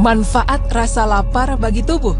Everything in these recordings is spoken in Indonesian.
Manfaat rasa lapar bagi tubuh.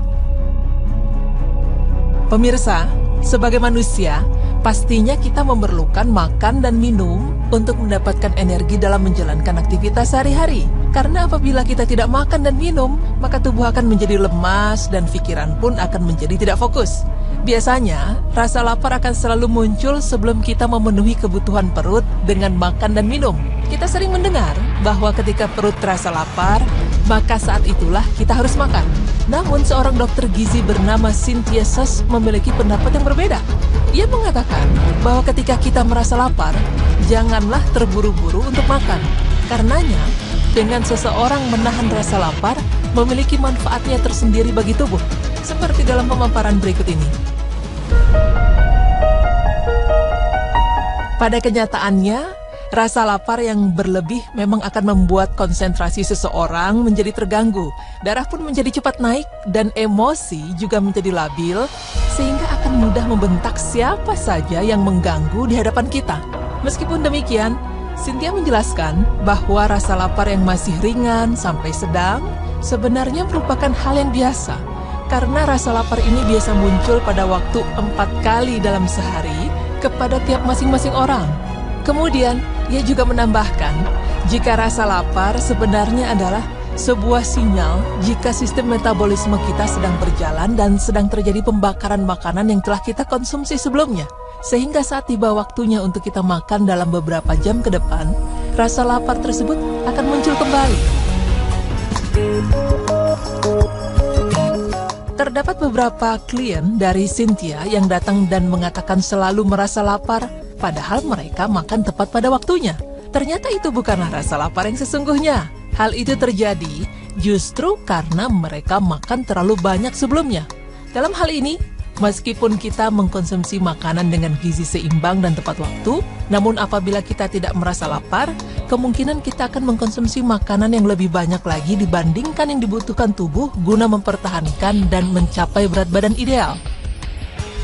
Pemirsa, sebagai manusia, pastinya kita memerlukan makan dan minum untuk mendapatkan energi dalam menjalankan aktivitas sehari-hari. Karena apabila kita tidak makan dan minum, maka tubuh akan menjadi lemas dan pikiran pun akan menjadi tidak fokus. Biasanya, rasa lapar akan selalu muncul sebelum kita memenuhi kebutuhan perut dengan makan dan minum. Kita sering mendengar bahwa ketika perut terasa lapar, maka saat itulah kita harus makan. Namun seorang dokter gizi bernama Cynthia Suss memiliki pendapat yang berbeda. Ia mengatakan bahwa ketika kita merasa lapar, janganlah terburu-buru untuk makan. Karenanya, dengan seseorang menahan rasa lapar, memiliki manfaatnya tersendiri bagi tubuh. Seperti dalam pemaparan berikut ini. Pada kenyataannya, rasa lapar yang berlebih memang akan membuat konsentrasi seseorang menjadi terganggu. Darah pun menjadi cepat naik dan emosi juga menjadi labil, sehingga akan mudah membentak siapa saja yang mengganggu di hadapan kita. Meskipun demikian, Cynthia menjelaskan bahwa rasa lapar yang masih ringan sampai sedang sebenarnya merupakan hal yang biasa. Karena rasa lapar ini biasa muncul pada waktu 4 kali dalam sehari kepada tiap masing-masing orang. Kemudian, ia juga menambahkan, jika rasa lapar sebenarnya adalah sebuah sinyal jika sistem metabolisme kita sedang berjalan dan sedang terjadi pembakaran makanan yang telah kita konsumsi sebelumnya. Sehingga saat tiba waktunya untuk kita makan dalam beberapa jam ke depan, rasa lapar tersebut akan muncul kembali. Terdapat beberapa klien dari Cynthia yang datang dan mengatakan selalu merasa lapar, padahal mereka makan tepat pada waktunya. Ternyata itu bukanlah rasa lapar yang sesungguhnya. Hal itu terjadi justru karena mereka makan terlalu banyak sebelumnya. Dalam hal ini, meskipun kita mengkonsumsi makanan dengan gizi seimbang dan tepat waktu, namun apabila kita tidak merasa lapar, kemungkinan kita akan mengkonsumsi makanan yang lebih banyak lagi dibandingkan yang dibutuhkan tubuh guna mempertahankan dan mencapai berat badan ideal.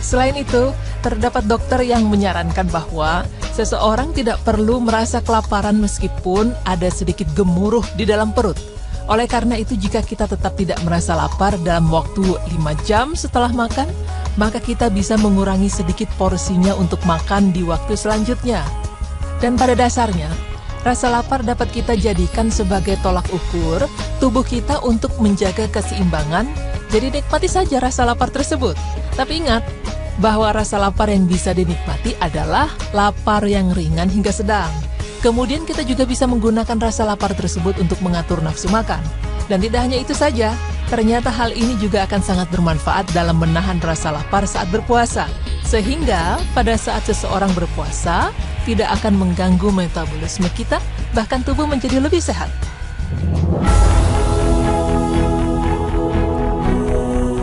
Selain itu, terdapat dokter yang menyarankan bahwa seseorang tidak perlu merasa kelaparan meskipun ada sedikit gemuruh di dalam perut. Oleh karena itu, jika kita tetap tidak merasa lapar dalam waktu 5 jam setelah makan, maka kita bisa mengurangi sedikit porsinya untuk makan di waktu selanjutnya. Dan pada dasarnya, rasa lapar dapat kita jadikan sebagai tolak ukur tubuh kita untuk menjaga keseimbangan, jadi nikmati saja rasa lapar tersebut. Tapi ingat, bahwa rasa lapar yang bisa dinikmati adalah lapar yang ringan hingga sedang. Kemudian kita juga bisa menggunakan rasa lapar tersebut untuk mengatur nafsu makan. Dan tidak hanya itu saja, ternyata hal ini juga akan sangat bermanfaat dalam menahan rasa lapar saat berpuasa. Sehingga pada saat seseorang berpuasa, tidak akan mengganggu metabolisme kita, bahkan tubuh menjadi lebih sehat.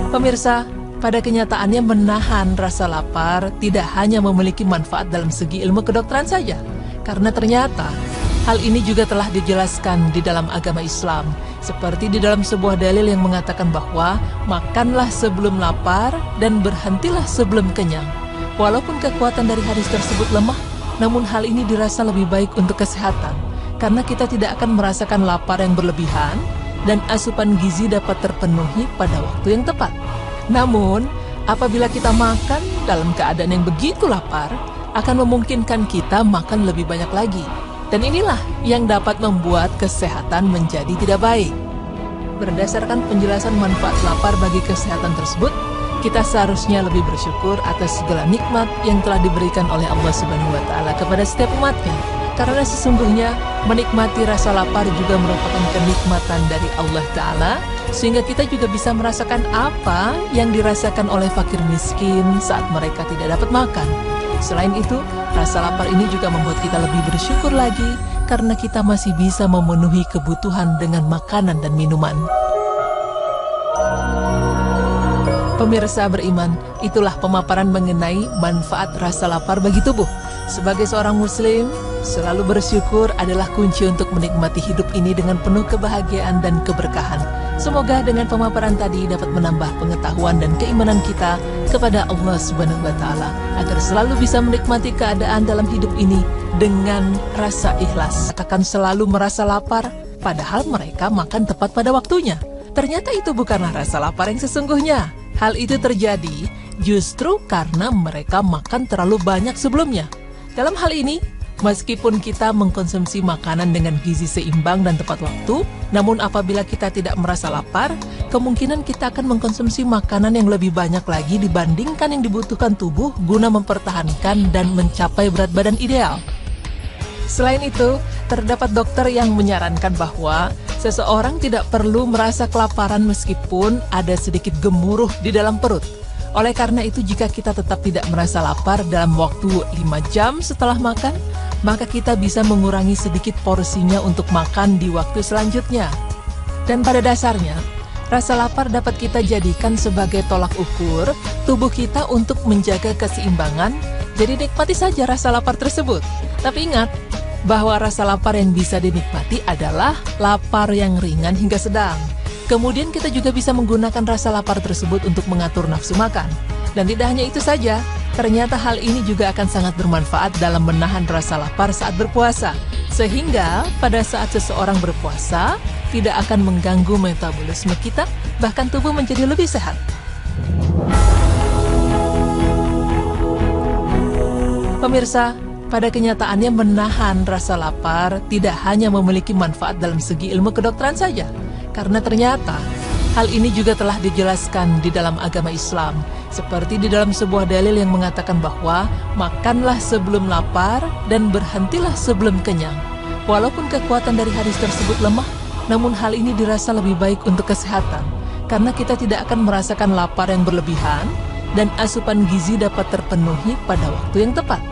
Pemirsa, pada kenyataannya menahan rasa lapar tidak hanya memiliki manfaat dalam segi ilmu kedokteran saja, karena ternyata hal ini juga telah dijelaskan di dalam agama Islam, seperti di dalam sebuah dalil yang mengatakan bahwa makanlah sebelum lapar dan berhentilah sebelum kenyang. Walaupun kekuatan dari hadis tersebut lemah, namun hal ini dirasa lebih baik untuk kesehatan, karena kita tidak akan merasakan lapar yang berlebihan dan asupan gizi dapat terpenuhi pada waktu yang tepat. Namun, apabila kita makan dalam keadaan yang begitu lapar, akan memungkinkan kita makan lebih banyak lagi. Dan inilah yang dapat membuat kesehatan menjadi tidak baik. Berdasarkan penjelasan manfaat lapar bagi kesehatan tersebut, kita seharusnya lebih bersyukur atas segala nikmat yang telah diberikan oleh Allah Subhanahu wa Ta'ala kepada setiap umatnya. Karena sesungguhnya menikmati rasa lapar juga merupakan kenikmatan dari Allah Ta'ala, sehingga kita juga bisa merasakan apa yang dirasakan oleh fakir miskin saat mereka tidak dapat makan. Selain itu, rasa lapar ini juga membuat kita lebih bersyukur lagi karena kita masih bisa memenuhi kebutuhan dengan makanan dan minuman. Pemirsa beriman, itulah pemaparan mengenai manfaat rasa lapar bagi tubuh. Sebagai seorang muslim, selalu bersyukur adalah kunci untuk menikmati hidup ini dengan penuh kebahagiaan dan keberkahan. Semoga dengan pemaparan tadi dapat menambah pengetahuan dan keimanan kita kepada Allah Subhanahu wa Ta'ala, agar selalu bisa menikmati keadaan dalam hidup ini dengan rasa ikhlas. Akan selalu merasa lapar, padahal mereka makan tepat pada waktunya. Ternyata itu bukanlah rasa lapar yang sesungguhnya. Hal itu terjadi justru karena mereka makan terlalu banyak sebelumnya. Dalam hal ini, meskipun kita mengkonsumsi makanan dengan gizi seimbang dan tepat waktu, namun apabila kita tidak merasa lapar, kemungkinan kita akan mengkonsumsi makanan yang lebih banyak lagi dibandingkan yang dibutuhkan tubuh guna mempertahankan dan mencapai berat badan ideal. Selain itu, terdapat dokter yang menyarankan bahwa seseorang tidak perlu merasa kelaparan meskipun ada sedikit gemuruh di dalam perut. Oleh karena itu, jika kita tetap tidak merasa lapar dalam waktu 5 jam setelah makan, maka kita bisa mengurangi sedikit porsinya untuk makan di waktu selanjutnya. Dan pada dasarnya, rasa lapar dapat kita jadikan sebagai tolak ukur tubuh kita untuk menjaga keseimbangan, jadi nikmati saja rasa lapar tersebut. Tapi ingat, bahwa rasa lapar yang bisa dinikmati adalah lapar yang ringan hingga sedang. Kemudian kita juga bisa menggunakan rasa lapar tersebut untuk mengatur nafsu makan. Dan tidak hanya itu saja, ternyata hal ini juga akan sangat bermanfaat dalam menahan rasa lapar saat berpuasa. Sehingga pada saat seseorang berpuasa, tidak akan mengganggu metabolisme kita, bahkan tubuh menjadi lebih sehat. Pemirsa, pada kenyataannya menahan rasa lapar tidak hanya memiliki manfaat dalam segi ilmu kedokteran saja, karena ternyata hal ini juga telah dijelaskan di dalam agama Islam, seperti di dalam sebuah dalil yang mengatakan bahwa makanlah sebelum lapar dan berhentilah sebelum kenyang. Walaupun kekuatan dari hadis tersebut lemah, namun hal ini dirasa lebih baik untuk kesehatan, karena kita tidak akan merasakan lapar yang berlebihan dan asupan gizi dapat terpenuhi pada waktu yang tepat.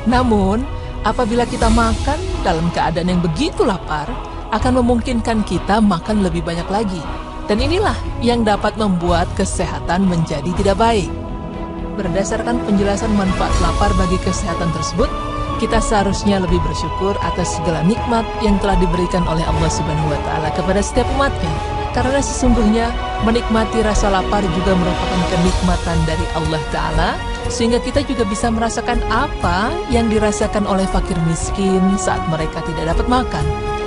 Namun, apabila kita makan dalam keadaan yang begitu lapar, akan memungkinkan kita makan lebih banyak lagi. Dan inilah yang dapat membuat kesehatan menjadi tidak baik. Berdasarkan penjelasan manfaat lapar bagi kesehatan tersebut, kita seharusnya lebih bersyukur atas segala nikmat yang telah diberikan oleh Allah Subhanahu wa Ta'ala kepada setiap umatnya. Karena sesungguhnya menikmati rasa lapar juga merupakan kenikmatan dari Allah Ta'ala, sehingga kita juga bisa merasakan apa yang dirasakan oleh fakir miskin saat mereka tidak dapat makan.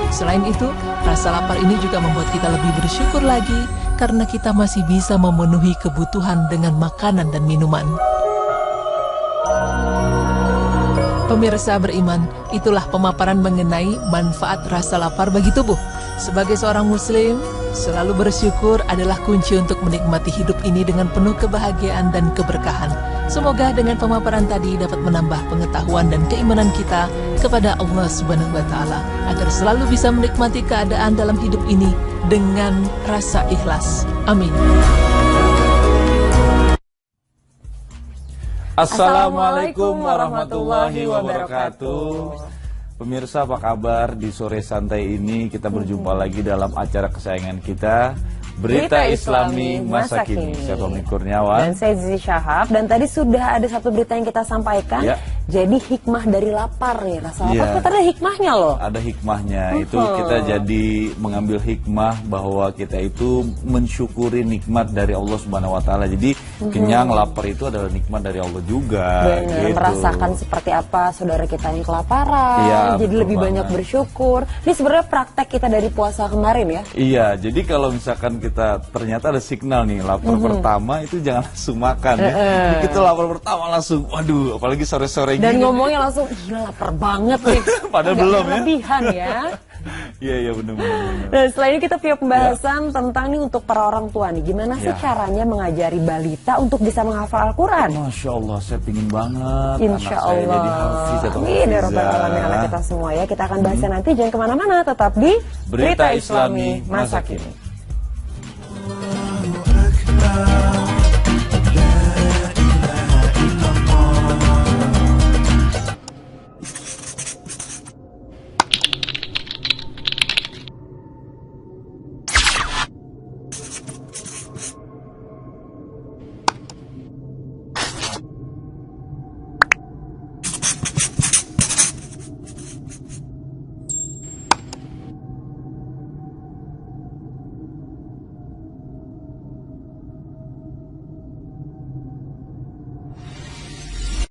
Selain itu, rasa lapar ini juga membuat kita lebih bersyukur lagi karena kita masih bisa memenuhi kebutuhan dengan makanan dan minuman. Pemirsa beriman, itulah pemaparan mengenai manfaat rasa lapar bagi tubuh. Sebagai seorang muslim, selalu bersyukur adalah kunci untuk menikmati hidup ini dengan penuh kebahagiaan dan keberkahan. Semoga dengan pemaparan tadi dapat menambah pengetahuan dan keimanan kita kepada Allah Subhanahu wa Ta'ala, agar selalu bisa menikmati keadaan dalam hidup ini dengan rasa ikhlas. Amin. Assalamualaikum warahmatullahi wabarakatuh. Pemirsa, apa kabar? Di sore santai ini kita berjumpa lagi dalam acara kesayangan kita, Berita Islami Masa Kini. Saya Tommy Kurniawan dan saya Zizi Syahab. Dan tadi sudah ada satu berita yang kita sampaikan. Jadi hikmah dari lapar nih, rasa lapar kita ada hikmahnya loh. Ada hikmahnya, itu kita jadi mengambil hikmah bahwa kita itu mensyukuri nikmat dari Allah Subhanahu wa Ta'ala. Jadi kenyang, lapar itu adalah nikmat dari Allah juga. Benar, gitu. Merasakan seperti apa saudara kita yang kelaparan, jadi lebih banyak bersyukur. Ini sebenarnya praktek kita dari puasa kemarin ya. Iya, jadi kalau misalkan kita ternyata ada signal nih, lapar pertama itu jangan langsung makan ya. Jadi kita lapar pertama langsung, waduh, apalagi sore-sore dan gini. ngomongnya langsung, gila lapar banget nih. Padahal belum ya. Kelebihan ya. Iya benar-benar. Nah, setelah ini kita punya pembahasan tentang nih untuk para orang tua nih, gimana sih caranya mengajari balita untuk bisa menghafal Al-Quran? Masya Allah, saya pingin banget Insya anak saya Allah. jadi hafiz atau Amin ya Rabbal Alamin, anak kita semua ya. Kita akan bahasnya nanti, jangan kemana-mana, tetap di Berita Islami Masa Kini.